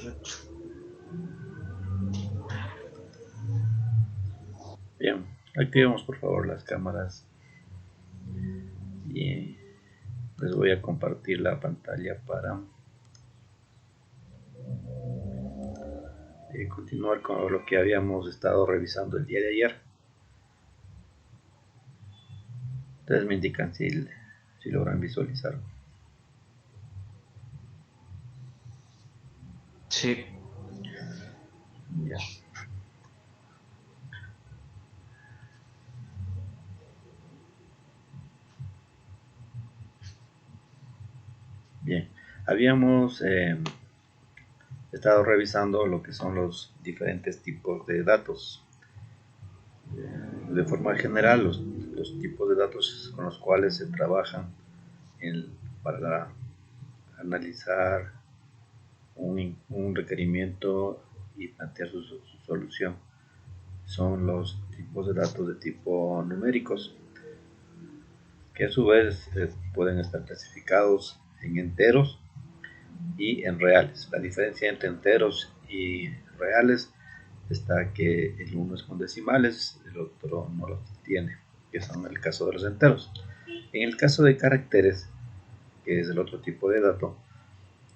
18. Bien, activemos por favor las cámaras y les voy a compartir la pantalla para continuar con lo que habíamos estado revisando el día de ayer. Ustedes me indican si logran visualizar. Sí. Ya. Bien, habíamos estado revisando lo que son los diferentes tipos de datos. De forma general, los tipos de datos con los cuales se trabajan para analizar un requerimiento y plantear su solución son los tipos de datos de tipo numéricos, que a su vez pueden estar clasificados en enteros y en reales. La diferencia entre enteros y reales está que el uno es con decimales, el otro no lo tiene, que son el caso de los enteros. En el caso de caracteres, que es el otro tipo de dato,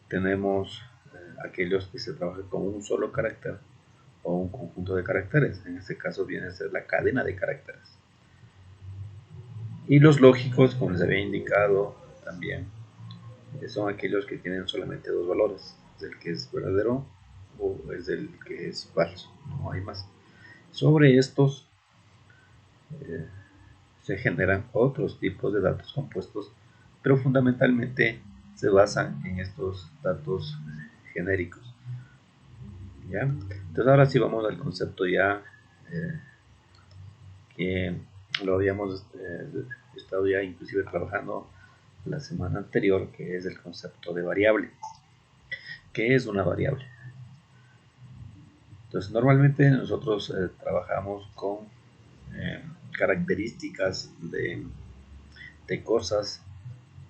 tenemos aquellos que se trabajan con un solo carácter o un conjunto de caracteres. En este caso viene a ser la cadena de caracteres. Y los lógicos, como les había indicado también, son aquellos que tienen solamente dos valores, el que es verdadero o es el que es falso, no hay más. Sobre estos se generan otros tipos de datos compuestos, pero fundamentalmente se basan en estos datos genéricos. ¿Ya? Entonces ahora sí vamos al concepto ya que lo habíamos estado ya inclusive trabajando la semana anterior, que es el concepto de variable. ¿Qué es una variable? Entonces normalmente nosotros trabajamos con características de cosas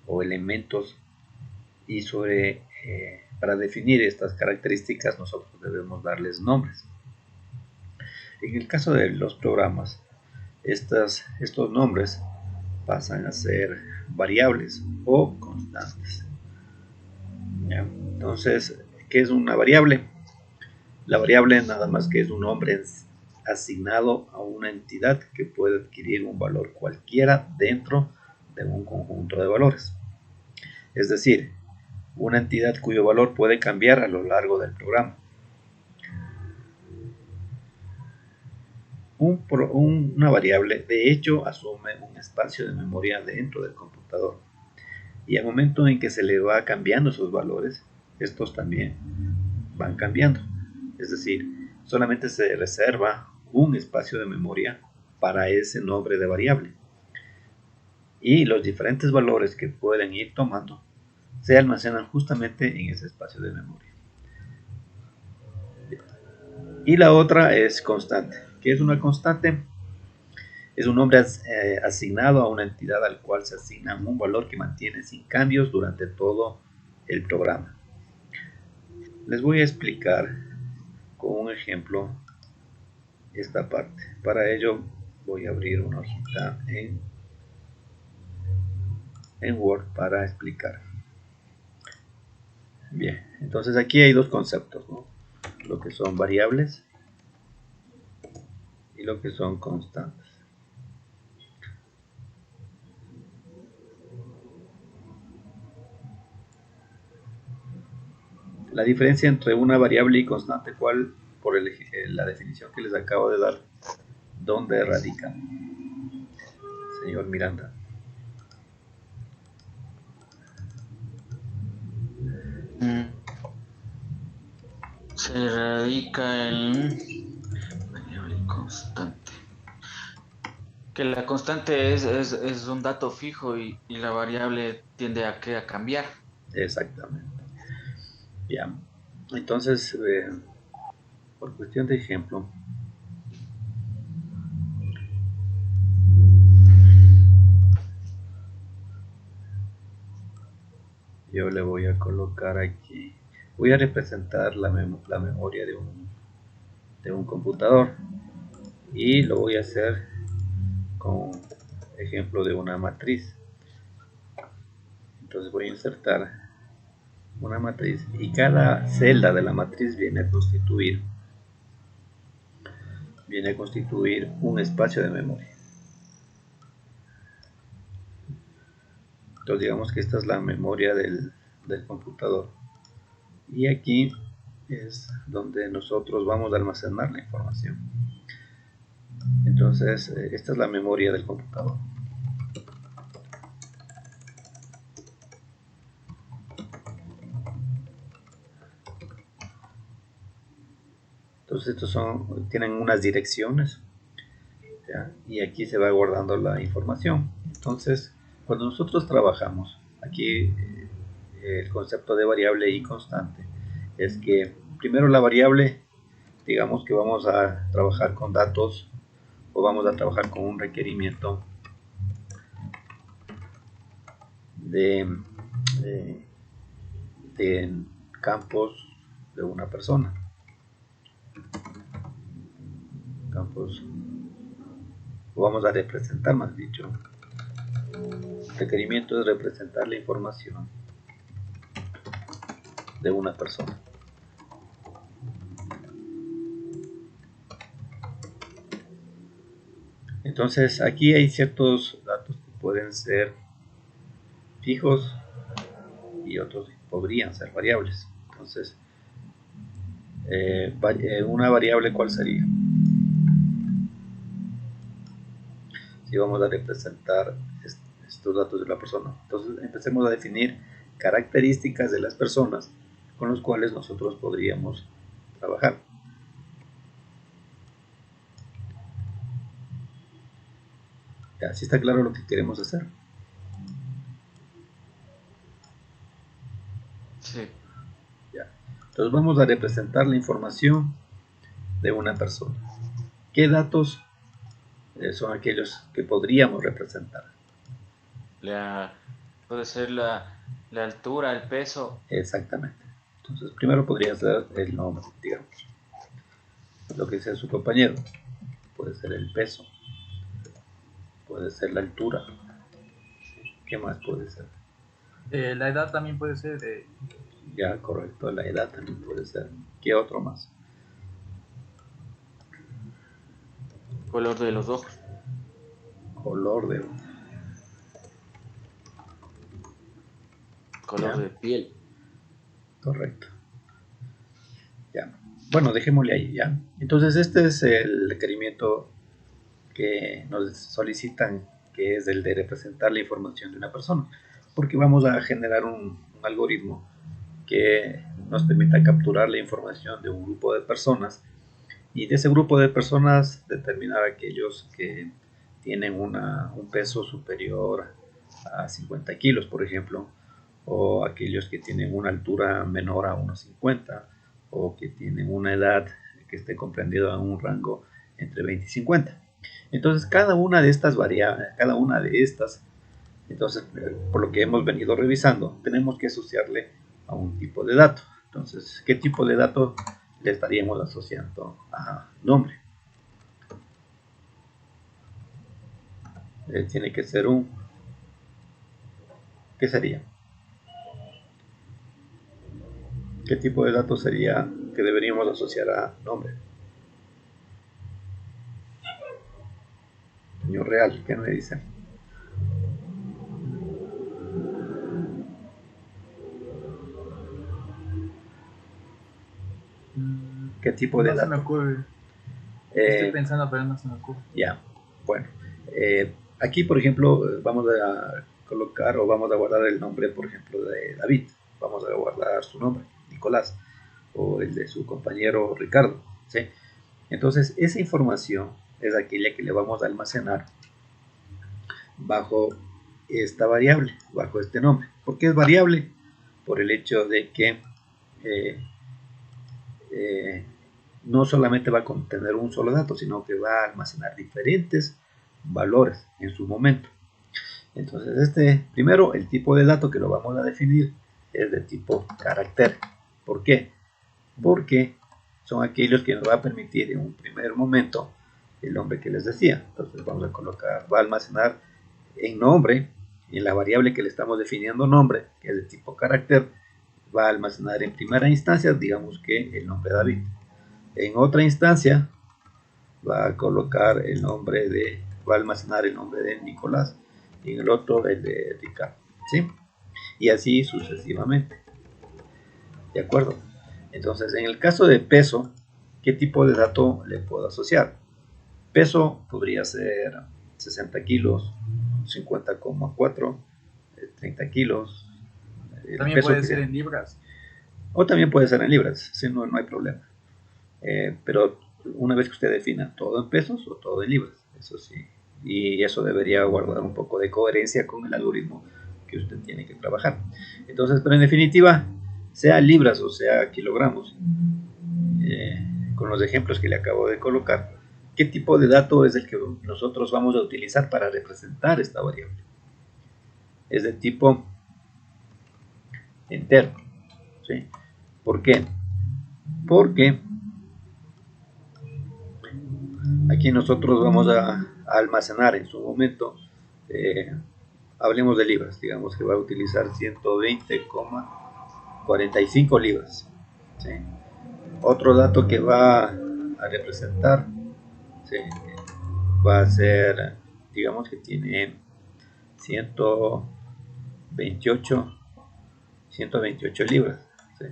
o elementos y para definir estas características nosotros debemos darles nombres. En el caso de los programas, estos nombres pasan a ser variables o constantes. ¿Ya? Entonces, ¿qué es una variable? La variable nada más que es un nombre asignado a una entidad que puede adquirir un valor cualquiera dentro de un conjunto de valores. Es decir, una entidad cuyo valor puede cambiar a lo largo del programa. Una variable de hecho asume un espacio de memoria dentro del computador y al momento en que se le va cambiando esos valores, estos también van cambiando. Es decir, solamente se reserva un espacio de memoria para ese nombre de variable y los diferentes valores que pueden ir tomando se almacenan justamente en ese espacio de memoria. Y la otra es constante. ¿Qué es una constante? Es un nombre asignado a una entidad al cual se asigna un valor que mantiene sin cambios durante todo el programa. Les voy a explicar con un ejemplo esta parte. Para ello voy a abrir una hojita en Word para explicar. Bien, entonces aquí hay dos conceptos, ¿no? Lo que son variables y lo que son constantes. La diferencia entre una variable y constante, ¿cuál? Por la definición que les acabo de dar, ¿dónde radica, señor Miranda? Se radica en variable constante. Que la constante es un dato fijo y la variable tiende a cambiar. Exactamente. Bien. Entonces, por cuestión de ejemplo, yo le voy a colocar aquí. voy a representar la memoria de un computador, y lo voy a hacer con ejemplo de una matriz. Entonces voy a insertar una matriz, y cada celda de la matriz viene a constituir un espacio de memoria. Entonces digamos que esta es la memoria del computador, y aquí es donde nosotros vamos a almacenar la información. Entonces esta es la memoria del computador. Entonces estos tienen unas direcciones, ¿ya? Y aquí se va guardando la información. Entonces cuando nosotros trabajamos aquí, el concepto de variable y constante es que primero la variable, digamos que vamos a trabajar con datos, o vamos a trabajar con un requerimiento de campos de una persona. Campos, o vamos a representar, más dicho, el requerimiento es representar la información de una persona. Entonces aquí hay ciertos datos que pueden ser fijos y otros podrían ser variables. Entonces una variable, ¿cuál sería? Si vamos a representar estos datos de la persona, entonces empecemos a definir características de las personas con los cuales nosotros podríamos trabajar. Ya, ¿sí está claro lo que queremos hacer? Sí. Ya. Entonces vamos a representar la información de una persona. ¿Qué datos son aquellos que podríamos representar? Puede ser la altura, el peso. Exactamente. Entonces primero podría ser el nombre, digamos, lo que sea su compañero. Puede ser el peso, puede ser la altura. ¿Qué más puede ser? La edad también puede ser. Ya, correcto, la edad también puede ser. ¿Qué otro más? Color de los ojos. Color de Color ya, de piel. correcto. Ya. Bueno, dejémosle ahí, ya. Entonces este es el requerimiento que nos solicitan, que es el de representar la información de una persona, porque vamos a generar un algoritmo que nos permita capturar la información de un grupo de personas, y de ese grupo de personas determinar aquellos que tienen un peso superior a 50 kilos, por ejemplo, o aquellos que tienen una altura menor a unos 50, o que tienen una edad que esté comprendida en un rango entre 20 y 50. Entonces cada una de estas variables, entonces por lo que hemos venido revisando, tenemos que asociarle a un tipo de dato. Entonces, ¿qué tipo de dato le estaríamos asociando a nombre? Tiene que ser ¿qué sería? ¿Qué tipo de dato sería que deberíamos asociar a nombre? Señor Real, ¿qué me dice? ¿Qué tipo de No dato? se me ocurre. Estoy pensando, pero no se me ocurre. Ya, bueno. Aquí, por ejemplo, vamos a colocar o vamos a guardar el nombre, por ejemplo, de David. Vamos a guardar su nombre, Nicolás, o el de su compañero Ricardo, ¿sí? Entonces, esa información es aquella que le vamos a almacenar bajo esta variable, bajo este nombre. ¿Por qué es variable? Por el hecho de que no solamente va a contener un solo dato, sino que va a almacenar diferentes valores en su momento. Entonces, primero, el tipo de dato que lo vamos a definir es de tipo carácter. ¿Por qué? Porque son aquellos que nos va a permitir en un primer momento el nombre que les decía. Entonces vamos a colocar, va a almacenar en nombre, en la variable que le estamos definiendo nombre, que es de tipo carácter, va a almacenar en primera instancia, digamos que el nombre David. En otra instancia va a colocar el nombre de, va a almacenar el nombre de Nicolás, y en el otro el de Ricardo, ¿sí? Y así sucesivamente. ¿De acuerdo? Entonces, en el caso de peso, ¿qué tipo de dato le puedo asociar? Peso podría ser 60 kilos, 50,4, 30 kilos. También puede ser en libras. O también puede ser en libras, si no, no hay problema. Pero una vez que usted defina todo en pesos o todo en libras, eso sí. Y eso debería guardar un poco de coherencia con el algoritmo que usted tiene que trabajar. Entonces, pero en definitiva, sea libras o sea kilogramos, con los ejemplos que le acabo de colocar, ¿qué tipo de dato es el que nosotros vamos a utilizar para representar esta variable? Es de tipo entero, ¿sí? ¿Por qué? Porque aquí nosotros vamos a almacenar en su momento, hablemos de libras, digamos que va a utilizar 120,45 libras, ¿sí? Otro dato que va a representar, ¿sí?, va a ser, digamos que tiene 128 libras, ¿sí?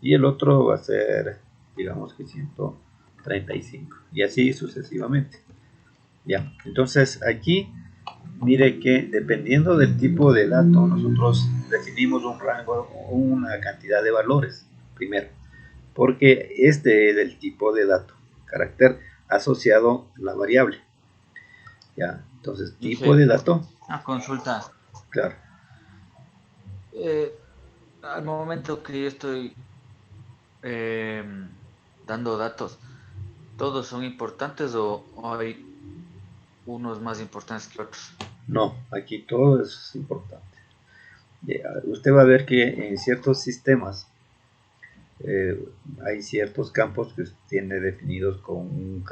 Y el otro va a ser, digamos que 135, y así sucesivamente. Ya, entonces aquí mire que dependiendo del tipo de dato nosotros definimos un rango, una cantidad de valores primero, porque este es el tipo de dato, carácter asociado a la variable. Ya, entonces tipo de dato. Una consulta. Claro. Al momento que yo estoy dando datos, ¿todos son importantes o hay unos más importantes que otros? No, aquí todo es importante. Usted va a ver que en ciertos sistemas hay ciertos campos que tiene definidos con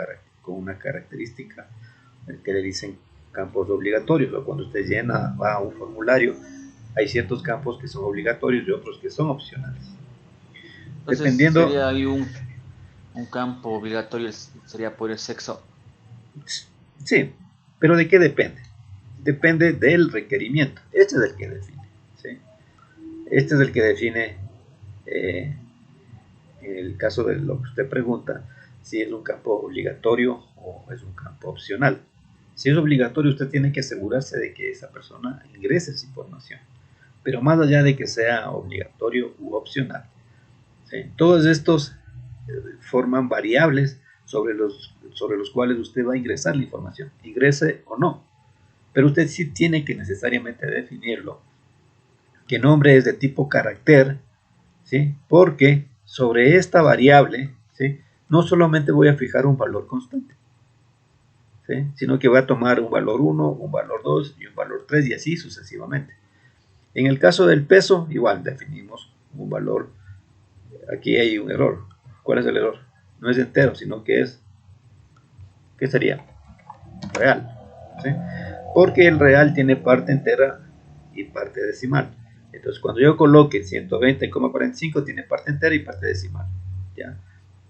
una característica que le dicen campos obligatorios, o cuando usted va a un formulario, hay ciertos campos que son obligatorios y otros que son opcionales. Entonces, dependiendo, sería ahí un campo obligatorio, sería por el sexo. Sí, pero ¿de qué depende? Depende del requerimiento. Este es el que define, ¿sí? Este es el que define, en el caso de lo que usted pregunta, si es un campo obligatorio o es un campo opcional. Si es obligatorio, usted tiene que asegurarse de que esa persona ingrese esa información. Pero más allá de que sea obligatorio u opcional, ¿sí?, todos estos forman variables sobre los cuales usted va a ingresar la información, ingrese o no. Pero usted sí tiene que necesariamente definirlo. ¿Qué nombre es de tipo carácter? ¿Sí? Porque sobre esta variable, ¿sí?, no solamente voy a fijar un valor constante, ¿sí?, sino que va a tomar un valor 1, un valor 2 y un valor 3 y así sucesivamente. En el caso del peso, igual definimos un valor. Aquí hay un error. ¿Cuál es el error? No es entero, sino que es, ¿qué sería? Real, ¿sí? Porque el real tiene parte entera y parte decimal. Entonces, cuando yo coloque 120,45, tiene parte entera y parte decimal, ¿ya?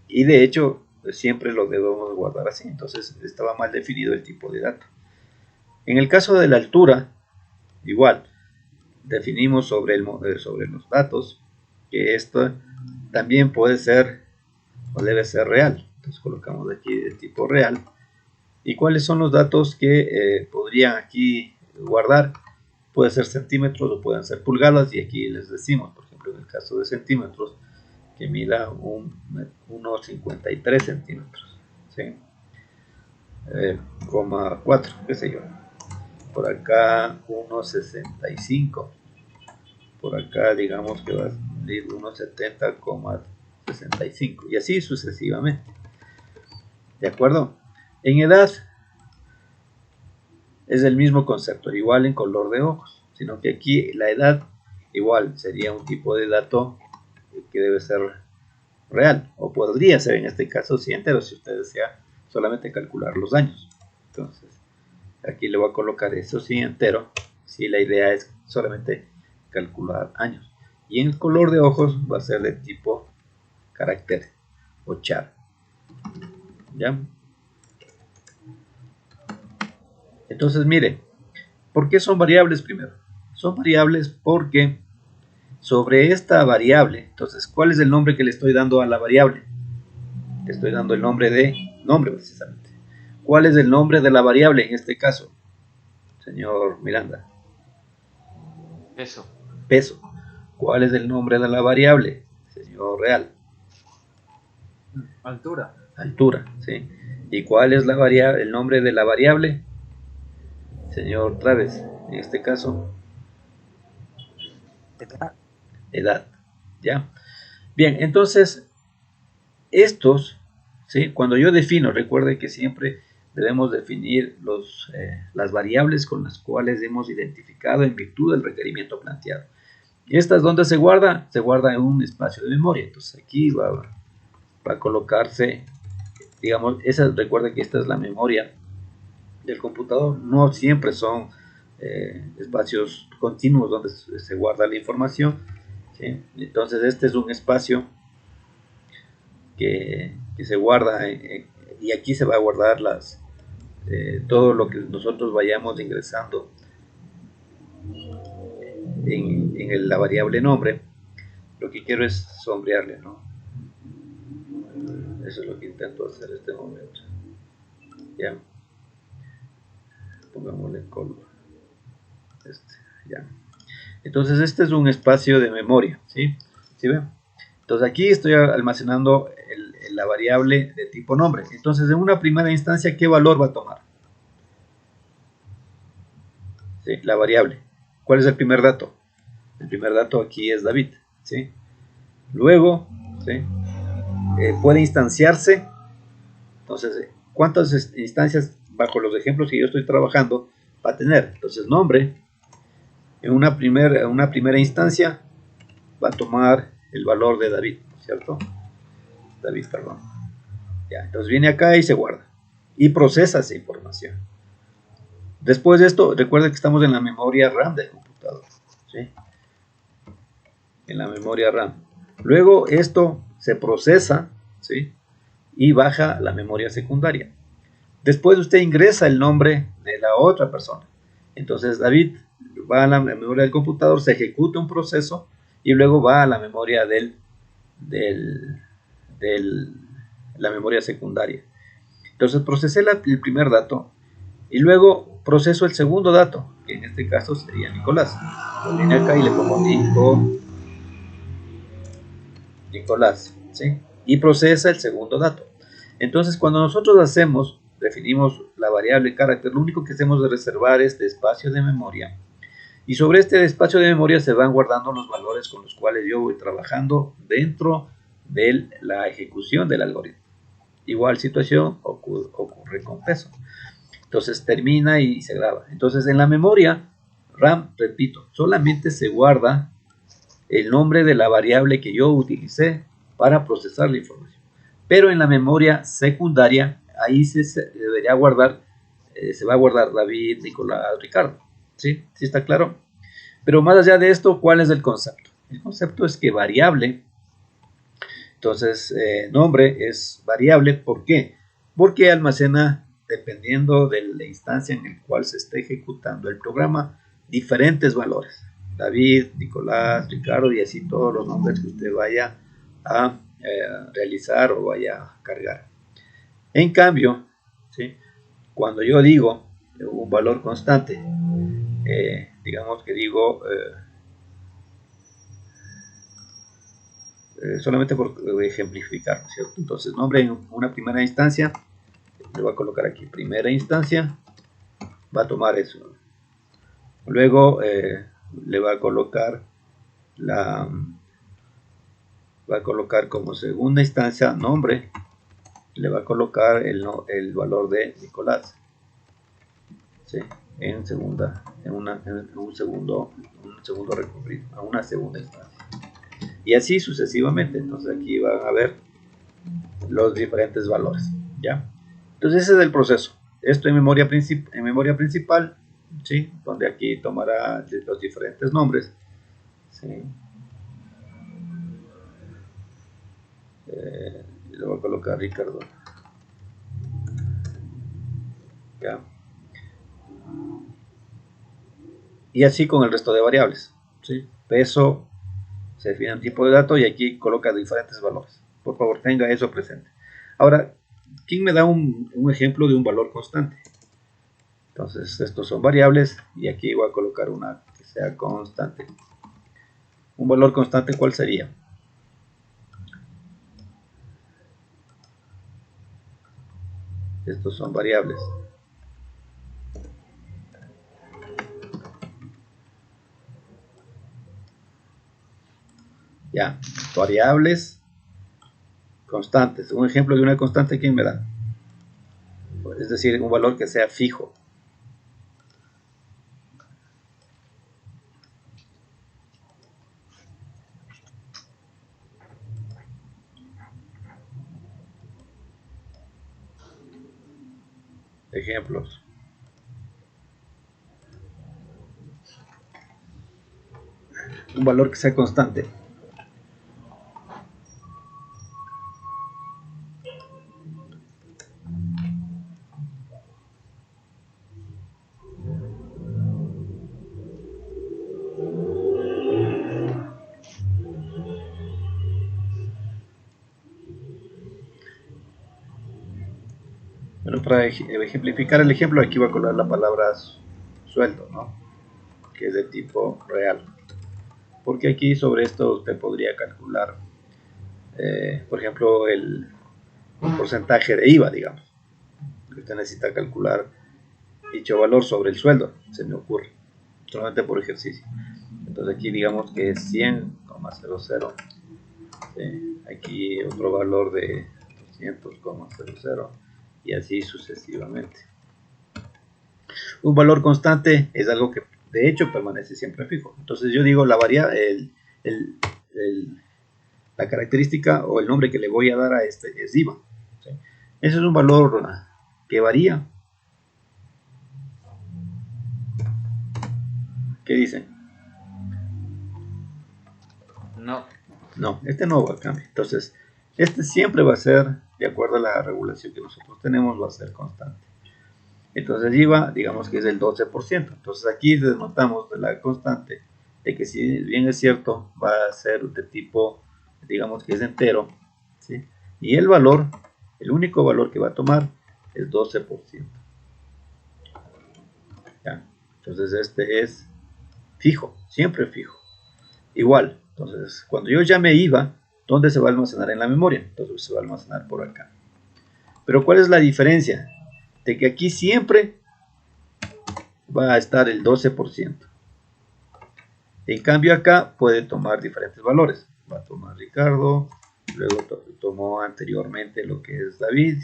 Y de hecho, pues, siempre lo debemos guardar así. Entonces, estaba mal definido el tipo de dato. En el caso de la altura, igual, definimos sobre los datos que esto también puede ser o debe ser real. Entonces, colocamos aquí el tipo real. ¿Y cuáles son los datos que podrían aquí guardar? Puede ser centímetros o pueden ser pulgadas, y aquí les decimos, por ejemplo, en el caso de centímetros, que mida 1,53 centímetros, ¿sí? 4, qué sé yo. Por acá 1,65. Por acá digamos que va a salir 1,70,65 y así sucesivamente. ¿De acuerdo? En edad es el mismo concepto, igual en color de ojos, sino que aquí la edad igual sería un tipo de dato que debe ser real, o podría ser en este caso si entero, si usted desea solamente calcular los años. Entonces aquí le voy a colocar eso sí entero, si la idea es solamente calcular años. Y en el color de ojos va a ser de tipo carácter o char. ¿Ya? Entonces mire, ¿por qué son variables primero? Son variables porque sobre esta variable, entonces, ¿cuál es el nombre que le estoy dando a la variable? Le estoy dando el nombre de nombre precisamente. ¿Cuál es el nombre de la variable en este caso, señor Miranda? Peso. Peso. ¿Cuál es el nombre de la variable, señor Real? Altura. Altura, ¿sí? ¿Y cuál es la variable, el nombre de la variable, señor Traves? En este caso, edad. ¿Ya? Bien, entonces, estos, ¿sí? Cuando yo defino, recuerde que siempre debemos definir las variables con las cuales hemos identificado en virtud del requerimiento planteado. ¿Estas dónde se guarda? Se guarda en un espacio de memoria. Entonces aquí va a colocarse, digamos, recuerden que esta es la memoria del computador. No siempre son espacios continuos donde se guarda la información, ¿sí? Entonces este es un espacio que se guarda y aquí se va a guardar todo lo que nosotros vayamos ingresando en la variable nombre. Lo que quiero es sombrearle, ¿no? Eso es lo que intento hacer en este momento. Ya. Pongámosle color. Ya. Entonces este es un espacio de memoria, ¿sí? ¿Sí ven? Entonces aquí estoy almacenando la variable de tipo nombre. Entonces en una primera instancia, ¿qué valor va a tomar? ¿Sí? La variable. ¿Cuál es el primer dato? El primer dato aquí es David, ¿sí? Luego, ¿sí? Puede instanciarse. Entonces, ¿cuántas instancias bajo los ejemplos que yo estoy trabajando va a tener? Entonces, nombre, en una primera instancia, va a tomar el valor de David, ¿cierto? David, perdón. Ya, entonces viene acá y se guarda. Y procesa esa información. Después de esto, recuerden que estamos en la memoria RAM del computador, ¿sí? En la memoria RAM. Luego esto se procesa, ¿sí? Y baja la memoria secundaria. Después usted ingresa el nombre de la otra persona. Entonces David va a la memoria del computador, se ejecuta un proceso y luego va a la memoria la memoria secundaria. Entonces procesé el primer dato y luego proceso el segundo dato, que en este caso sería Nicolás. Pues viene acá y le pongo Nicolás, ¿sí? Y procesa el segundo dato. Entonces cuando nosotros definimos la variable carácter, lo único que hacemos es reservar este espacio de memoria. Y sobre este espacio de memoria se van guardando los valores con los cuales yo voy trabajando dentro de la ejecución del algoritmo. Igual situación ocurre con peso. Entonces termina y se graba. Entonces en la memoria RAM, repito, solamente se guarda el nombre de la variable que yo utilicé para procesar la información. Pero en la memoria secundaria, ahí se debería guardar, se va a guardar David, Nicolás, Ricardo. ¿Sí? ¿Sí está claro? Pero más allá de esto, ¿cuál es el concepto? El concepto es que variable, entonces nombre es variable, ¿por qué? Porque almacena, dependiendo de la instancia en la cual se esté ejecutando el programa, diferentes valores. David, Nicolás, Ricardo y así todos los nombres que usted vaya a realizar o vaya a cargar. En cambio, ¿sí? Cuando yo digo un valor constante, digamos que digo solamente por ejemplificar, ¿cierto? Entonces nombre en una primera instancia, le voy a colocar aquí primera instancia, va a tomar eso. Luego le va a colocar como segunda instancia nombre, le va a colocar el valor de Nicolás, ¿sí? En un segundo recorrido, a una segunda instancia. y así sucesivamente. Entonces aquí van a ver los diferentes valores, ¿ya? Entonces ese es el proceso. Esto en memoria principal, ¿sí? Donde aquí tomará los diferentes nombres, ¿sí? Le voy a colocar Ricardo, ¿ya? Y así con el resto de variables, ¿sí? Peso, se define un tipo de dato y aquí coloca diferentes valores. Por favor, tenga eso presente. Ahora, ¿quién me da un ejemplo de un valor constante? Entonces, estos son variables y aquí voy a colocar una que sea constante. Un valor constante, ¿cuál sería? Estos son variables. Ya, variables constantes. Un ejemplo de una constante, ¿quién me da? Es decir, un valor que sea fijo. Ejemplos. Un valor que sea constante. Bueno, para ejemplificar el ejemplo, aquí voy a colocar la palabra sueldo, ¿no? Que es de tipo real. Porque aquí sobre esto usted podría calcular, por ejemplo, el porcentaje de IVA, digamos. Usted necesita calcular dicho valor sobre el sueldo, se me ocurre, solamente por ejercicio. Entonces aquí digamos que es 100,00. ¿Sí? Aquí otro valor de 200,00 y así sucesivamente. Un valor constante es algo que de hecho permanece siempre fijo. Entonces yo digo la la característica o el nombre que le voy a dar a este es IVA. ¿Sí? Ese es un valor que varía. ¿Qué dicen? No. No, este no va a cambiar. Entonces, este siempre va a ser, de acuerdo a la regulación que nosotros tenemos, va a ser constante. Entonces, IVA, digamos que es del 12%. Entonces, aquí denotamos de la constante de que si bien es cierto, va a ser de tipo, digamos que es entero, ¿sí? Y el valor, el único valor que va a tomar es 12%. ¿Ya? Entonces, este es fijo, siempre fijo. Igual, entonces, cuando yo llame IVA, ¿dónde se va a almacenar en la memoria? Entonces se va a almacenar por acá. Pero ¿cuál es la diferencia? De que aquí siempre va a estar el 12%. En cambio acá puede tomar diferentes valores. Va a tomar Ricardo, luego tomó anteriormente lo que es David.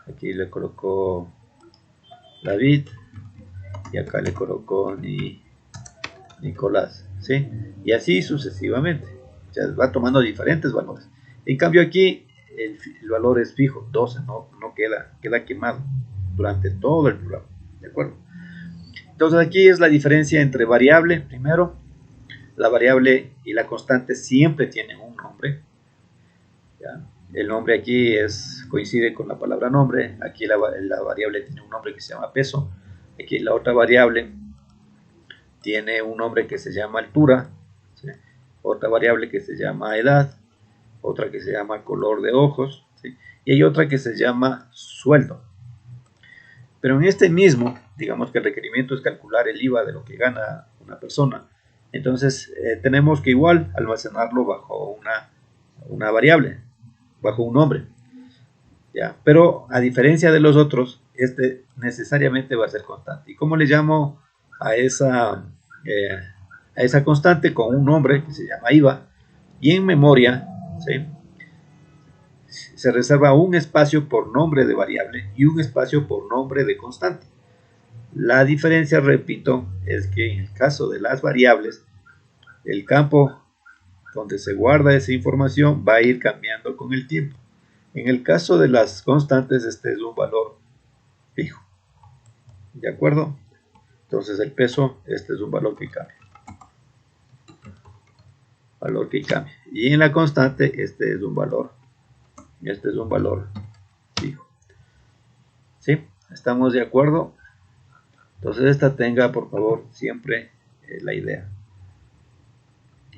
Aquí le colocó David y acá le colocó Nicolás, ¿sí? Y así sucesivamente. O sea, va tomando diferentes valores. En cambio aquí el valor es fijo, 12, no queda quemado durante todo el programa, ¿de acuerdo? Entonces aquí es la diferencia entre variable, primero, la variable y la constante siempre tienen un nombre, ¿ya? El nombre aquí coincide con la palabra nombre, aquí la variable tiene un nombre que se llama peso, aquí la otra variable tiene un nombre que se llama altura, ¿sí? Otra variable que se llama edad, otra que se llama color de ojos, ¿sí? Y hay otra que se llama sueldo. Pero en este mismo, digamos que el requerimiento es calcular el IVA de lo que gana una persona. Entonces tenemos que igual almacenarlo bajo una variable, bajo un nombre, ¿ya? Pero a diferencia de los otros, este necesariamente va a ser constante. ¿Y cómo le llamo a esa constante? Con un nombre que se llama IVA, y en memoria, ¿sí?, se reserva un espacio por nombre de variable y un espacio por nombre de constante. La diferencia, repito, es que en el caso de las variables, el campo donde se guarda esa información va a ir cambiando con el tiempo. En el caso de las constantes, este es un valor fijo. ¿De acuerdo? Entonces el peso, este es un valor que cambia. Valor que cambia. Y en la constante, este es un valor fijo. ¿Sí? ¿Estamos de acuerdo? Entonces esta tenga por favor siempre la idea.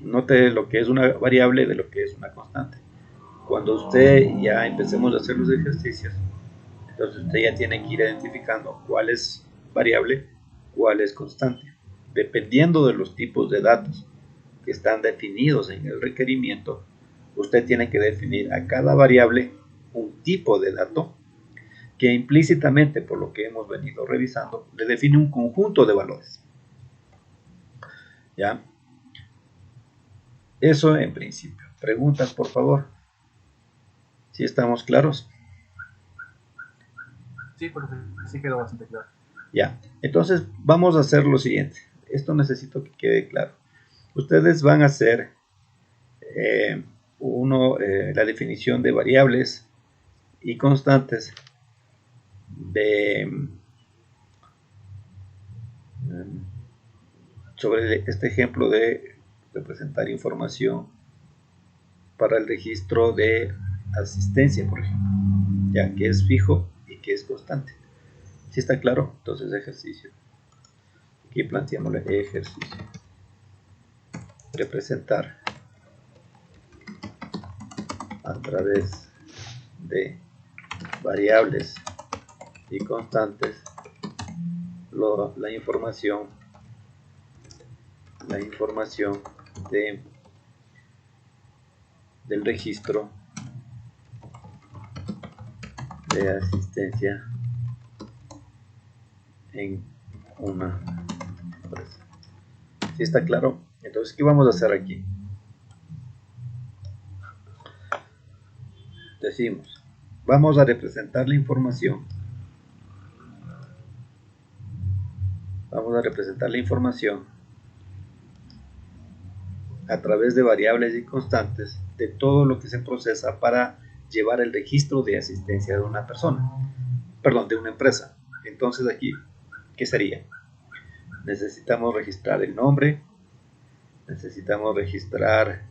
Note lo que es una variable de lo que es una constante. Cuando usted ya empecemos a hacer los ejercicios, entonces usted ya tiene que ir identificando cuál es variable, cuál es constante. Dependiendo de los tipos de datos que están definidos en el requerimiento, usted tiene que definir a cada variable un tipo de dato que implícitamente, por lo que hemos venido revisando, le define un conjunto de valores. ¿Ya? Eso en principio. Preguntas, por favor. ¿Sí estamos claros? Sí, porque sí quedó bastante claro. Ya. Entonces, vamos a hacer lo siguiente. Esto necesito que quede claro. Ustedes van a hacer la definición de variables y constantes sobre este ejemplo de representar información para el registro de asistencia, por ejemplo, ya que es fijo y que es constante. ¿Sí está claro? Entonces, ejercicio. Aquí planteamos el ejercicio. Representar a través de variables y constantes la información del registro de asistencia en una empresa. ¿Sí está claro? Entonces, ¿qué vamos a hacer aquí? Decimos, vamos a representar la información. Vamos a representar la información a través de variables y constantes de todo lo que se procesa para llevar el registro de asistencia de una persona, perdón, de una empresa. Entonces aquí, ¿qué sería? Necesitamos registrar el nombre, necesitamos registrar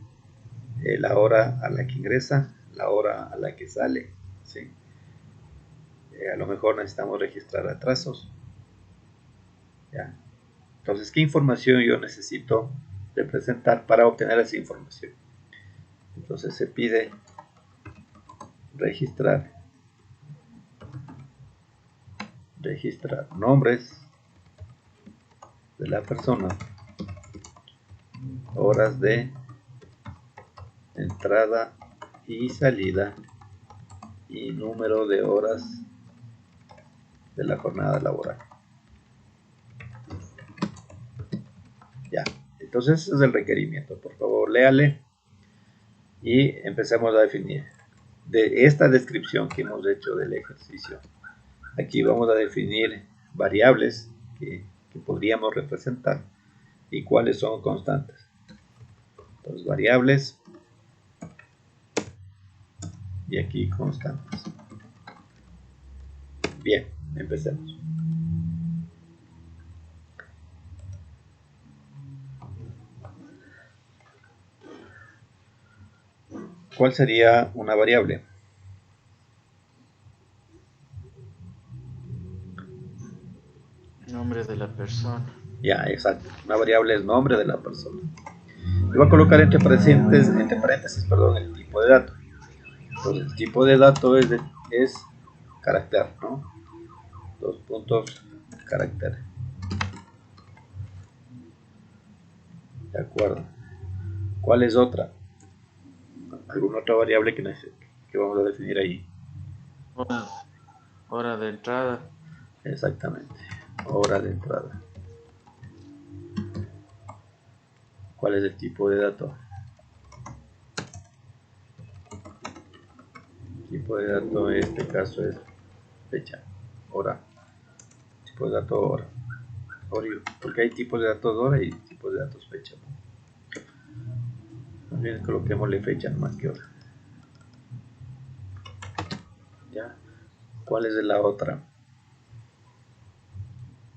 la hora a la que ingresa, la hora a la que sale, ¿sí? A lo mejor necesitamos registrar atrasos. ¿Ya? Entonces, ¿qué información yo necesito representar para obtener esa información? Entonces se pide registrar nombres de la persona, horas de entrada y salida y número de horas de la jornada laboral. Ya, entonces ese es el requerimiento. Por favor, léale y empecemos a definir. De esta descripción que hemos hecho del ejercicio, aquí vamos a definir variables que podríamos representar y cuáles son constantes. Entonces, variables y aquí constantes. Bien, empecemos. ¿Cuál sería una variable? Nombre de la persona. Ya, exacto. Una variable es nombre de la persona. Le voy a colocar entre paréntesis, el tipo de dato. Entonces, el tipo de dato es carácter, ¿no? Dos puntos, carácter. De acuerdo. ¿Cuál es otra? ¿Alguna otra variable que vamos a definir ahí? Hora de entrada. Exactamente. Hora de entrada. ¿Cuál es el tipo de dato? El tipo de dato en este caso es fecha, hora. Tipo de dato hora. Porque hay tipos de datos hora y tipos de datos fecha, ¿no? Bien, coloquémosle fecha más que hora. ¿Ya? ¿Cuál es la otra?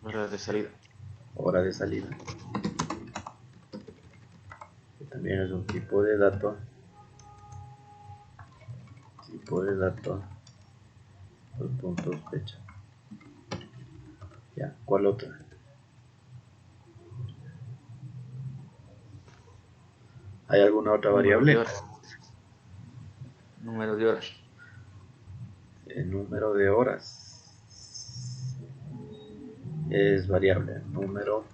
Hora de salida. Hora de salida. Que también es un tipo de dato. Dos puntos, fecha. Ya, ¿cuál otra? ¿Hay alguna otra variable? Número de horas. El número de horas es variable. Número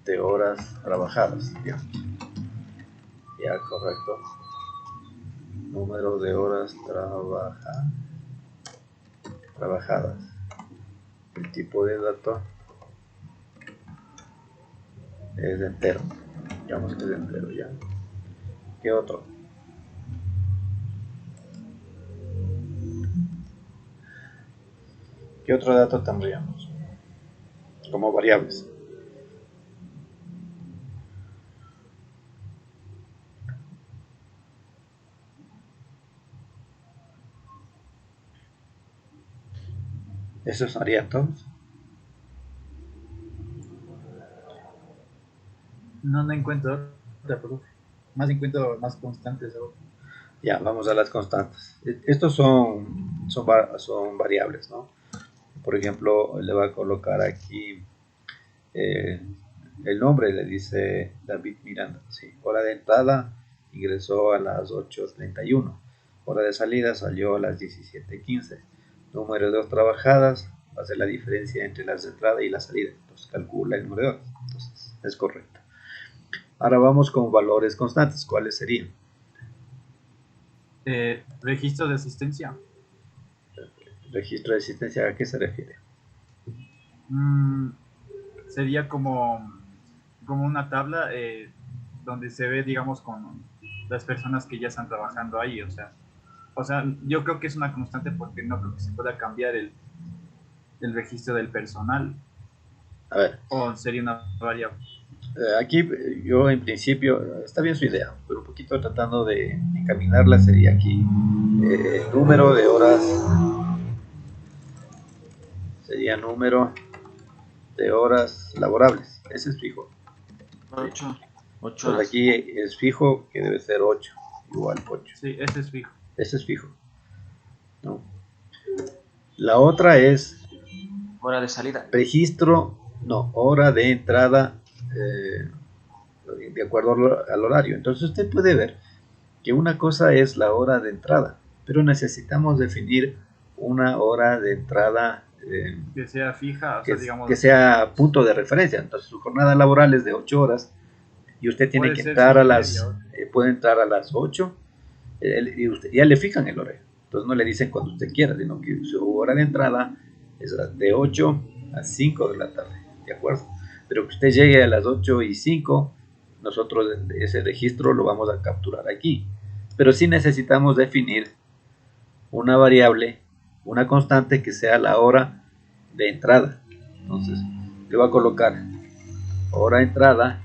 de horas trabajadas, digamos. Ya, correcto. Número de horas trabajadas. El tipo de dato es entero. Digamos que es entero ya. ¿Qué otro? ¿Qué otro dato tendríamos? Como variables. ¿Esos serían todos? No encuentro otra, profe. Más encuentro más constantes ahora. Ya, vamos a las constantes. Estos son variables, ¿no? Por ejemplo, le va a colocar aquí el nombre, le dice David Miranda. ¿Sí? Hora de entrada, ingresó a las 8:31. Hora de salida, salió a las 17:15. Número de horas trabajadas, va a ser la diferencia entre las de entrada y la salida. Entonces calcula el número de horas. Entonces es correcto. Ahora vamos con valores constantes. ¿Cuáles serían? Registro de asistencia. Registro de asistencia, ¿a qué se refiere? Sería como una tabla donde se ve, digamos, con las personas que ya están trabajando ahí. O sea, yo creo que es una constante porque no creo que se pueda cambiar el registro del personal. A ver. O sería una variable. Aquí yo en principio, está bien su idea, pero un poquito tratando de encaminarla sería aquí número de horas, sería número de horas laborables, ese es fijo. 8 Entonces horas. aquí es fijo que debe ser 8, igual 8. Sí, ese es fijo. Ese es fijo. ¿No? La otra es Hora de salida. registro, no, hora de entrada de acuerdo al horario. Entonces usted puede ver que una cosa es la hora de entrada, pero necesitamos definir una hora de entrada que sea fija, o sea, digamos, que sea punto de referencia. Entonces su jornada laboral es de 8 horas y usted tiene que entrar puede entrar a las 8 y usted, ya le fijan el horario. Entonces no le dicen cuando usted quiera, sino que su hora de entrada es de 8 a 5 de la tarde, ¿de acuerdo? Pero que usted llegue a las 8:05, nosotros ese registro lo vamos a capturar aquí. Pero sí necesitamos definir una variable, una constante que sea la hora de entrada. Entonces, le voy a colocar hora de entrada,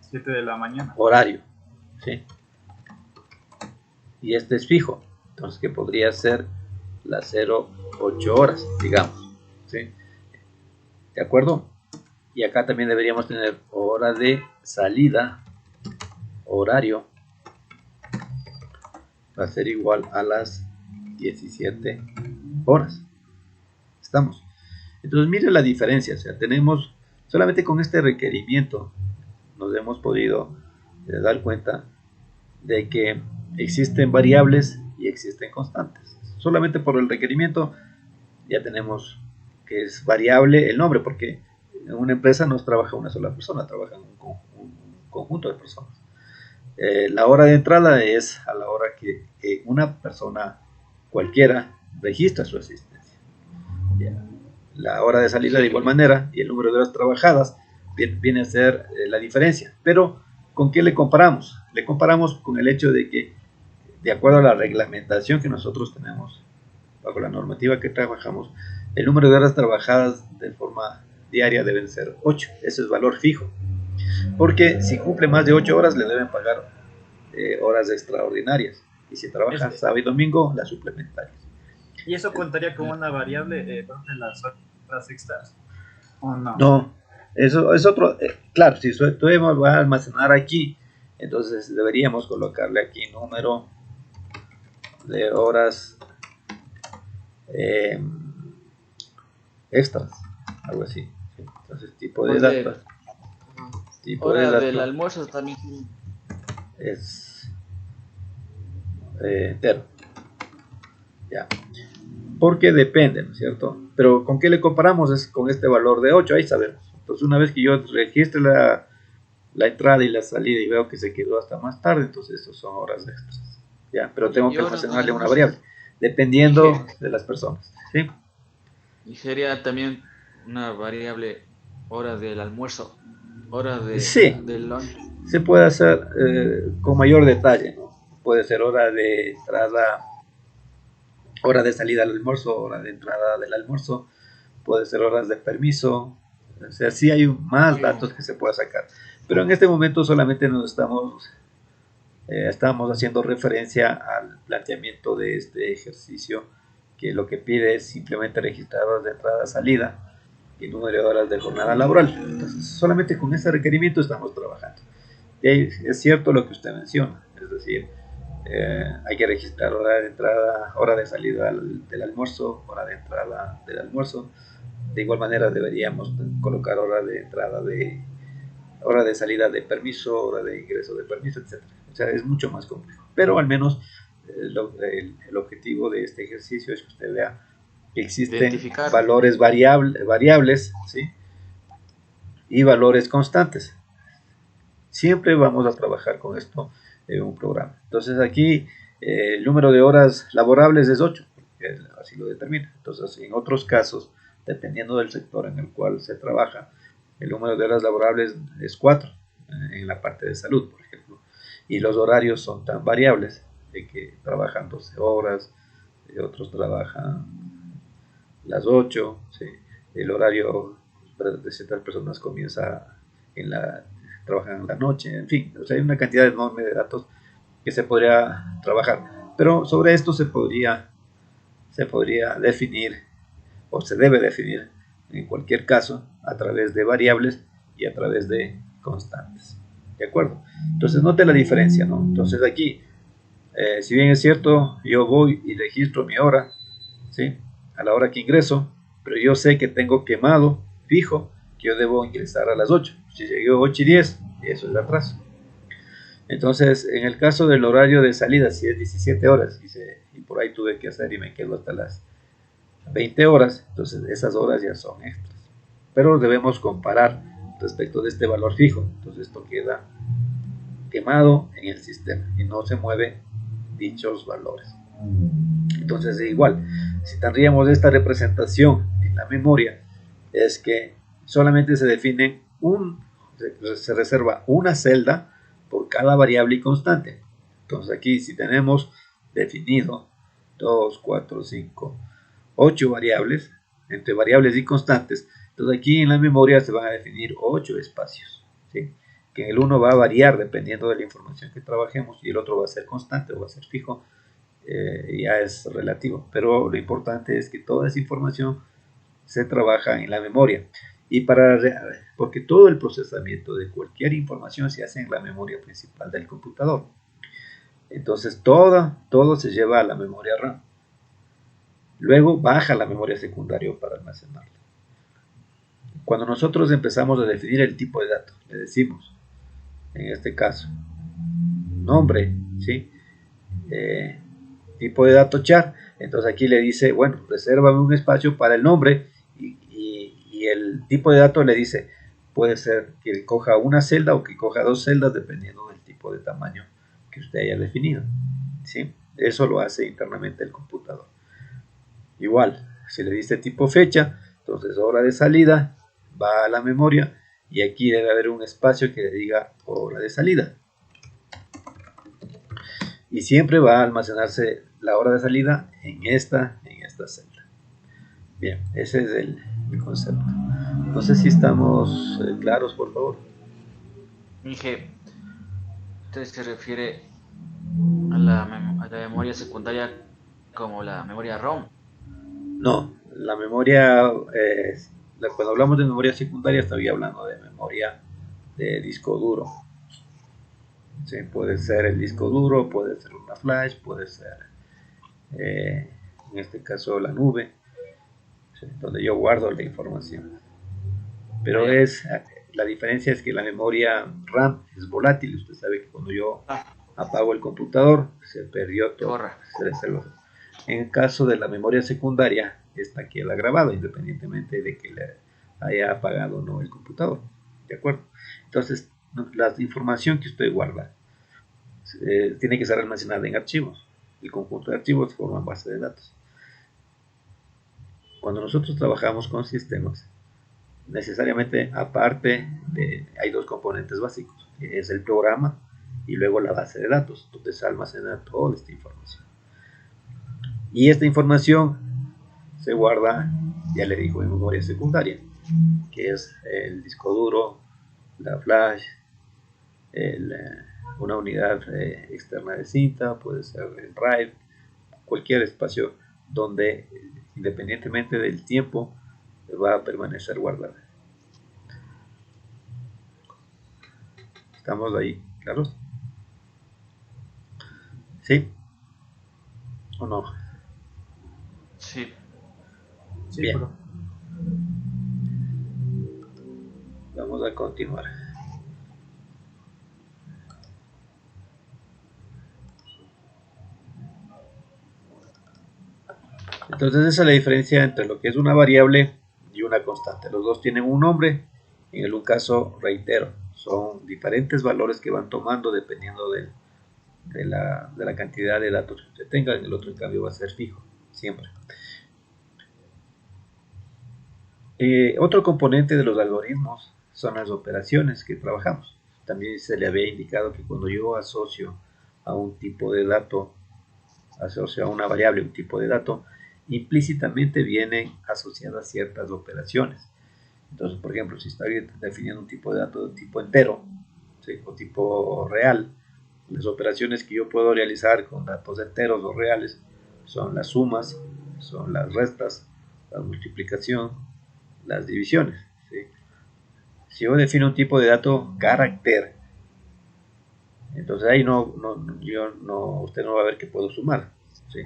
7 de la mañana. Horario, ¿sí? Y este es fijo, entonces que podría ser las 08 horas, digamos, ¿sí? ¿De acuerdo? Y acá también deberíamos tener hora de salida, horario, va a ser igual a las 17 horas. Estamos. Entonces mire la diferencia, o sea, tenemos solamente con este requerimiento nos hemos podido dar cuenta de que existen variables y existen constantes. Solamente por el requerimiento ya tenemos que es variable el nombre, porque en una empresa no trabaja una sola persona, trabaja un conjunto de personas. La hora de entrada es a la hora que una persona cualquiera registra su asistencia. La hora de salida de igual manera y el número de horas trabajadas viene a ser la diferencia. Pero ¿con qué le comparamos? Le comparamos con el hecho de que de acuerdo a la reglamentación que nosotros tenemos, bajo la normativa que trabajamos, el número de horas trabajadas de forma diaria deben ser 8. Ese es valor fijo. Porque si cumple más de 8 horas le deben pagar horas extraordinarias. Y si trabaja sábado y domingo, las suplementarias. ¿Y eso contaría como una variable en las horas extras? ¿O no? No, eso es otro. Claro, si tú va a almacenar aquí, entonces deberíamos colocarle aquí número de horas extras, algo así. ¿Sí? Entonces, tipo de datos. Tipo hora de dato del almuerzo también es entero. Ya. Porque depende, ¿no es cierto? Pero ¿con qué le comparamos? Es con este valor de 8, ahí sabemos. Entonces, una vez que yo registre la entrada y la salida y veo que se quedó hasta más tarde, entonces eso son horas extras. Ya, pero tengo que almacenarle una variable, dependiendo de las personas. ¿Sí? Y sería también una variable hora del almuerzo, hora de, sí, del lunch. Se puede hacer con mayor detalle, ¿no? Puede ser hora de entrada, hora de salida al almuerzo, hora de entrada del almuerzo, puede ser horas de permiso, o sea, sí hay más datos que se puede sacar. Pero en este momento solamente nos estamos haciendo referencia al planteamiento de este ejercicio, que lo que pide es simplemente registrar horas de entrada-salida y número de horas de jornada laboral. Entonces, solamente con ese requerimiento estamos trabajando. Y ahí es cierto lo que usted menciona, es decir, hay que registrar hora de entrada, hora de salida del almuerzo, hora de entrada del almuerzo. De igual manera deberíamos colocar hora de entrada hora de salida de permiso, hora de ingreso de permiso, etc. O sea, es mucho más complejo. Pero al menos el objetivo de este ejercicio es que usted vea que existen valores variables, ¿sí? Y valores constantes. Siempre vamos a trabajar con esto en un programa. Entonces aquí el número de horas laborables es 8, porque así lo determina. Entonces en otros casos, dependiendo del sector en el cual se trabaja, el número de horas laborables es 4, en la parte de salud, por ejemplo. Y los horarios son tan variables, de que trabajan 12 horas, otros trabajan las 8, ¿sí? El horario de ciertas personas comienza trabajan en la noche, en fin, o sea, hay una cantidad enorme de datos que se podría trabajar, pero sobre esto se podría definir, o se debe definir en cualquier caso, a través de variables y a través de constantes. ¿De acuerdo? Entonces note la diferencia, ¿no? Entonces aquí, si bien es cierto, yo voy y registro mi hora, ¿sí? A la hora que ingreso, pero yo sé que tengo quemado fijo que yo debo ingresar a las 8. Si llegué a 8 y 10, eso es atraso. Entonces, en el caso del horario de salida, si es 17 horas y por ahí tuve que hacer y me quedo hasta las 20 horas, entonces esas horas ya son extras. Pero debemos comparar respecto de este valor fijo. Entonces esto queda quemado en el sistema y no se mueven dichos valores. Entonces igual, si tendríamos esta representación en la memoria, es que solamente se define se reserva una celda por cada variable y constante. Entonces aquí si tenemos definido 2, 4, 5, 8 variables, entre variables y constantes, entonces aquí en la memoria se van a definir 8 espacios, ¿sí? Que el uno va a variar dependiendo de la información que trabajemos y el otro va a ser constante o va a ser fijo. Ya es relativo, pero lo importante es que toda esa información se trabaja en la memoria porque todo el procesamiento de cualquier información se hace en la memoria principal del computador. Entonces todo se lleva a la memoria RAM, luego baja la memoria secundaria para almacenarla. Cuando nosotros empezamos a definir el tipo de datos, le decimos, en este caso, nombre, ¿sí? Tipo de dato char, entonces aquí le dice, bueno, resérvame un espacio para el nombre y el tipo de dato le dice, puede ser que coja una celda o que coja 2 celdas dependiendo del tipo de tamaño que usted haya definido, ¿sí? Eso lo hace internamente el computador. Igual, si le dice tipo fecha, entonces hora de salida va a la memoria y aquí debe haber un espacio que le diga hora de salida. Y siempre va a almacenarse la hora de salida en esta celda. Bien, ese es el concepto. No sé si estamos claros, por favor. Dije, usted se refiere a la memoria secundaria como la memoria ROM. No, la memoria, cuando hablamos de memoria secundaria, estoy hablando de memoria de disco duro. Sí, puede ser el disco duro, puede ser una flash, puede ser, en este caso, la nube, sí, donde yo guardo la información. Pero la diferencia es que la memoria RAM es volátil. Usted sabe que cuando yo apago el computador, se perdió todo. En el caso de la memoria secundaria, esta queda grabada independientemente de que le haya apagado o no el computador. ¿De acuerdo? Entonces, la información que usted guarda tiene que ser almacenada en archivos. El conjunto de archivos forma base de datos. Cuando nosotros trabajamos con sistemas, necesariamente hay dos componentes básicos, que es el programa y luego la base de datos, donde se almacena toda esta información. Y esta información se guarda, ya le digo, en memoria secundaria, que es el disco duro, la flash, una unidad externa de cinta, puede ser el drive, cualquier espacio donde, independientemente del tiempo, va a permanecer guardada. ¿Estamos ahí claros? ¿Sí? ¿O no? Sí. Bien. Vamos a continuar. Entonces esa es la diferencia entre lo que es una variable y una constante. Los dos tienen un nombre. En el un caso, reitero, son diferentes valores que van tomando dependiendo de la cantidad de datos que usted tenga. En el otro, en cambio, va a ser fijo, siempre. Otro componente de los algoritmos son las operaciones que trabajamos. También se le había indicado que cuando yo asocio a un tipo de dato, asocio a una variable un tipo de dato, implícitamente vienen asociadas ciertas operaciones. Entonces, por ejemplo, si estoy definiendo un tipo de dato de tipo entero, ¿sí?, o tipo real, las operaciones que yo puedo realizar con datos enteros o reales son las sumas, son las restas, la multiplicación, las divisiones, ¿sí? Si yo defino un tipo de dato carácter, entonces ahí usted no va a ver que puedo sumar, ¿sí?,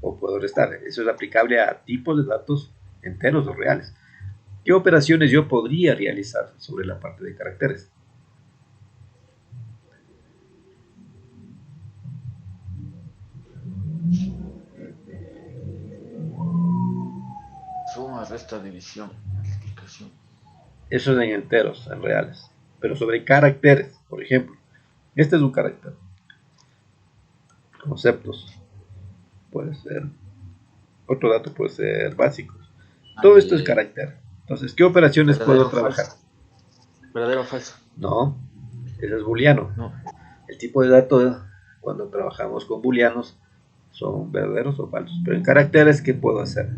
o puedo restar. Eso es aplicable a tipos de datos enteros o reales. ¿Qué operaciones yo podría realizar sobre la parte de caracteres? Suma, resta, división, multiplicación. Eso es en enteros, en reales. Pero sobre caracteres, por ejemplo, este es un carácter. Conceptos. Puede ser. Otro dato puede ser básicos. Todo esto es carácter. Entonces, ¿qué operaciones puedo trabajar? ¿Verdadero o falso? No, ese es booleano. No. El tipo de dato, cuando trabajamos con booleanos, son verdaderos o falsos. Pero en caracteres, ¿qué puedo hacer?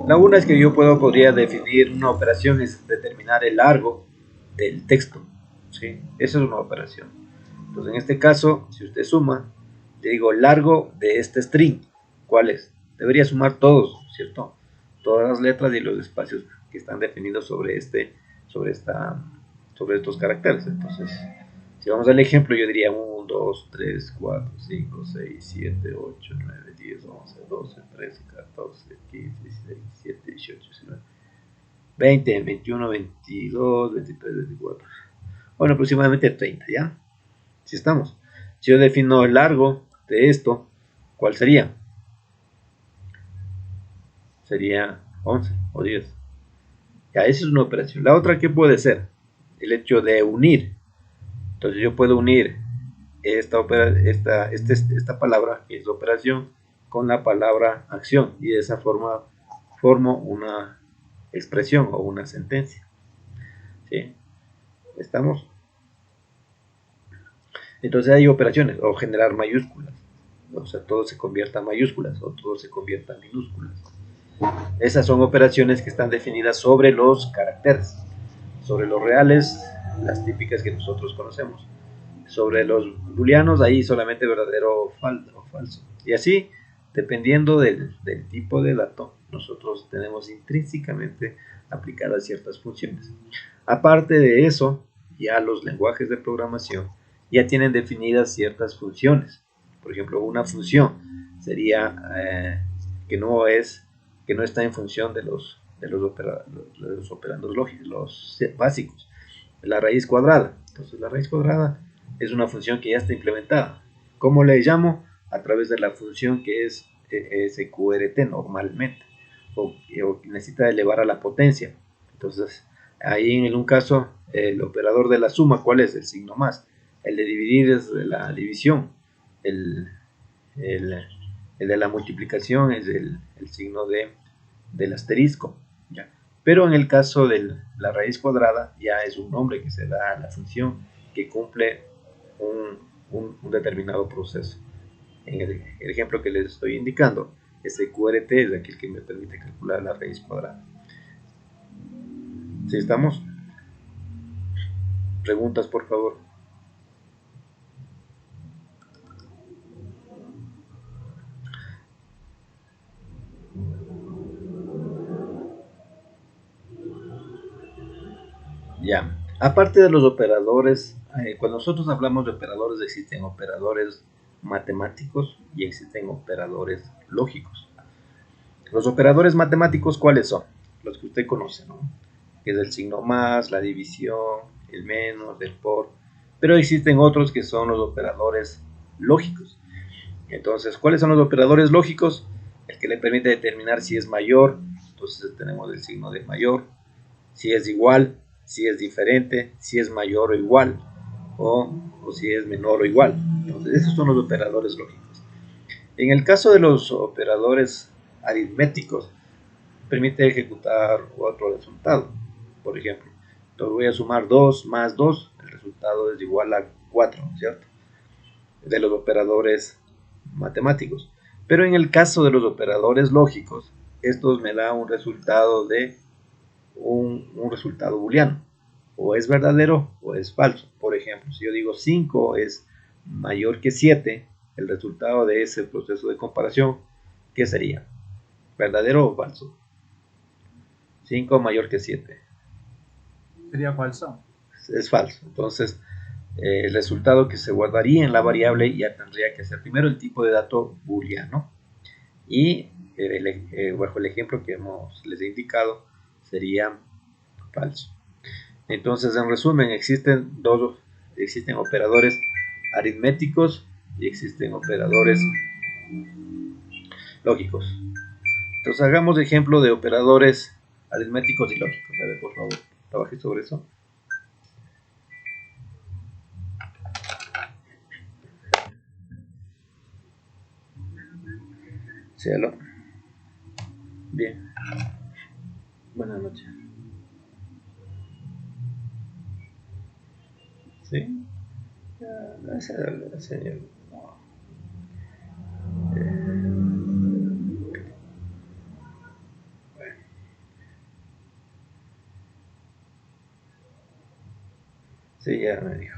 La una es que yo podría definir una operación, es determinar el largo del texto, ¿sí? Esa es una operación. Entonces, en este caso, si usted suma, le digo largo de este string. ¿Cuál es? Debería sumar todos, ¿cierto? Todas las letras y los espacios que están definidos sobre estos caracteres. Entonces, si vamos al ejemplo, yo diría 1, 2, 3, 4, 5, 6, 7, 8, 9, 10, 11, 12, 13, 14, 15, 16, 17, 18, 19, 20, 21, 22, 23, 24. Bueno, aproximadamente 30, ¿ya? Si estamos. Si yo defino el largo de esto, ¿cuál sería? Sería 11 o 10. Ya, esa es una operación. La otra, ¿qué puede ser? El hecho de unir. Entonces yo puedo unir esta palabra, que es operación, con la palabra acción, y de esa forma formo una expresión o una sentencia. ¿Sí? ¿Estamos? Entonces hay operaciones, o generar mayúsculas, o sea, todo se convierta en mayúsculas, o todo se convierta en minúsculas. Esas son operaciones que están definidas sobre los caracteres. Sobre los reales, las típicas que nosotros conocemos. Sobre los booleanos, ahí solamente verdadero o falso. Y así, dependiendo del tipo de dato, nosotros tenemos intrínsecamente aplicadas ciertas funciones. Aparte de eso, ya los lenguajes de programación ya tienen definidas ciertas funciones. Por ejemplo, una función sería que no está en función de los operandos lógicos, los básicos. La raíz cuadrada. Entonces, la raíz cuadrada es una función que ya está implementada. ¿Cómo le llamo? A través de la función que es SQRT normalmente, o necesita elevar a la potencia. Entonces, ahí en un caso, el operador de la suma, ¿cuál es? El signo más. El de dividir es de la división. El, el, el de la multiplicación es el signo del asterisco. ¿Ya? Pero en el caso de la raíz cuadrada, ya es un nombre que se da a la función que cumple un determinado proceso. En el ejemplo que les estoy indicando, ese QRT es aquel que me permite calcular la raíz cuadrada. ¿Sí estamos? Preguntas, por favor. Ya. Aparte de los operadores, cuando nosotros hablamos de operadores, existen operadores matemáticos y existen operadores lógicos. Los operadores matemáticos, ¿cuáles son? Los que usted conoce, ¿no? Que es el signo más, la división, el menos, el por. Pero existen otros que son los operadores lógicos. Entonces, ¿cuáles son los operadores lógicos? El que le permite determinar si es mayor, entonces tenemos el signo de mayor, si es igual, si es diferente, si es mayor o igual, o si es menor o igual. Entonces, esos son los operadores lógicos. En el caso de los operadores aritméticos, permite ejecutar otro resultado. Por ejemplo, entonces voy a sumar 2 más 2, el resultado es igual a 4, ¿cierto? De los operadores matemáticos. Pero en el caso de los operadores lógicos, estos me dan un resultado de un resultado booleano. O es verdadero o es falso. Por ejemplo, si yo digo 5 es mayor que 7, el resultado de ese proceso de comparación, ¿qué sería? ¿Verdadero o falso? 5 mayor que 7. Sería falso. Es falso. Entonces, el resultado que se guardaría en la variable ya tendría que ser primero el tipo de dato booleano y bajo el ejemplo que les he indicado sería falso. Entonces, en resumen, existen operadores aritméticos y existen operadores lógicos. Entonces, hagamos ejemplo de operadores aritméticos y lógicos. A ver, por favor, trabaje sobre eso. Cielo. Bien. Buenas noches. ¿Sí? Gracias, señor. Sí, ya me dijo.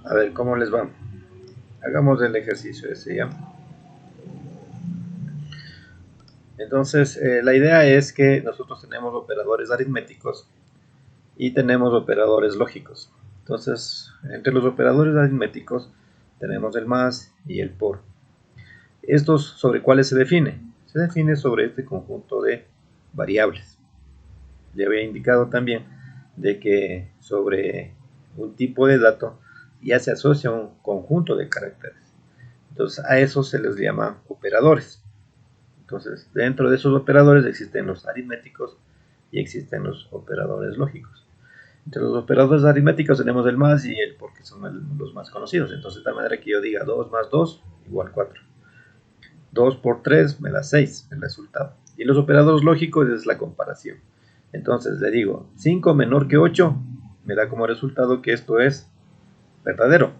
A ver, ¿cómo les va? Hagamos el ejercicio ese ya. Entonces, la idea es que nosotros tenemos operadores aritméticos y tenemos operadores lógicos. Entonces, entre los operadores aritméticos tenemos el más y el por. ¿Estos sobre cuáles se define? Se define sobre este conjunto de variables. Le había indicado también de que sobre un tipo de dato ya se asocia un conjunto de caracteres. Entonces, a eso se les llama operadores. Entonces, dentro de esos operadores existen los aritméticos y existen los operadores lógicos. Entre los operadores aritméticos tenemos el más y el por, que son los más conocidos. Entonces, de tal manera que yo diga 2 más 2 igual 4. 2 por 3 me da 6, el resultado. Y los operadores lógicos es la comparación. Entonces, le digo 5 menor que 8, me da como resultado que esto es verdadero.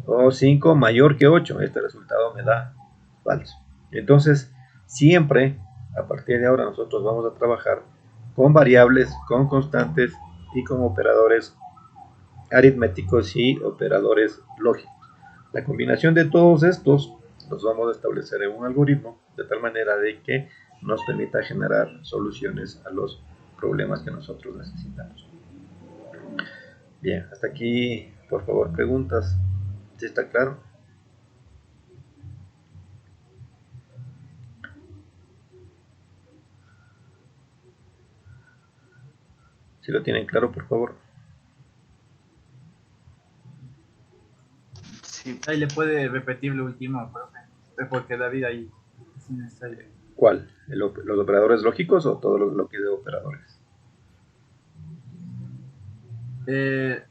O 5 mayor que 8, este resultado me da falso. Entonces, siempre, a partir de ahora, nosotros vamos a trabajar con variables, con constantes y con operadores aritméticos y operadores lógicos. La combinación de todos estos los vamos a establecer en un algoritmo de tal manera de que nos permita generar soluciones a los problemas que nosotros necesitamos. Bien, hasta aquí, por favor, preguntas. ¿Sí está claro? Si lo tienen claro, por favor. Sí. Ahí le puede repetir lo último, profe, porque David ahí sí está ahí. ¿Cuál? ¿Los operadores lógicos o todo lo que es de operadores?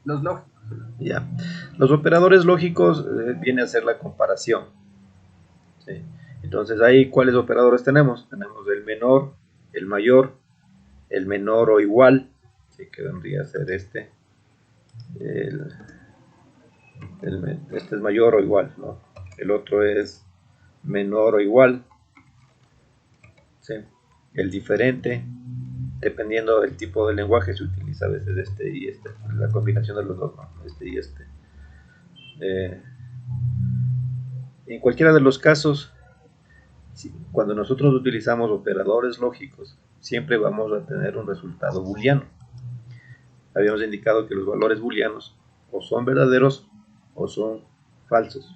Los lógicos. Ya. Los operadores lógicos viene a ser la comparación. ¿Sí? Entonces, ahí, ¿cuáles operadores tenemos? Tenemos el menor, el mayor, el menor o igual, ¿sí? Que vendría a ser este. Este es mayor o igual, ¿no? el otro es menor o igual, ¿sí? El diferente, dependiendo del tipo de lenguaje, se utiliza a veces este y este, la combinación de los dos, ¿no? Este y este. En cualquiera de los casos, cuando nosotros utilizamos operadores lógicos, siempre vamos a tener un resultado booleano. Habíamos indicado que los valores booleanos o son verdaderos o son falsos.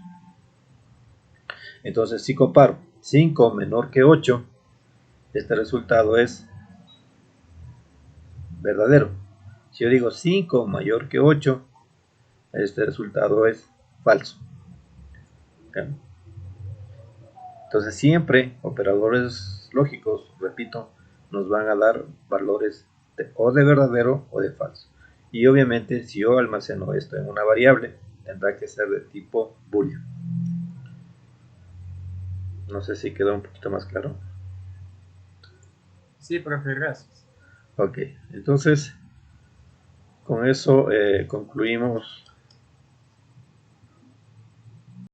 Entonces, si comparo 5 menor que 8, este resultado es verdadero. Si yo digo 5 mayor que 8, este resultado es falso. ¿Okay? Entonces, siempre operadores lógicos, repito, nos van a dar valores o de verdadero o de falso. Y obviamente, si yo almaceno esto en una variable, tendrá que ser de tipo booleano. No sé si quedó un poquito más claro. Sí, profe, gracias. Ok, entonces con eso concluimos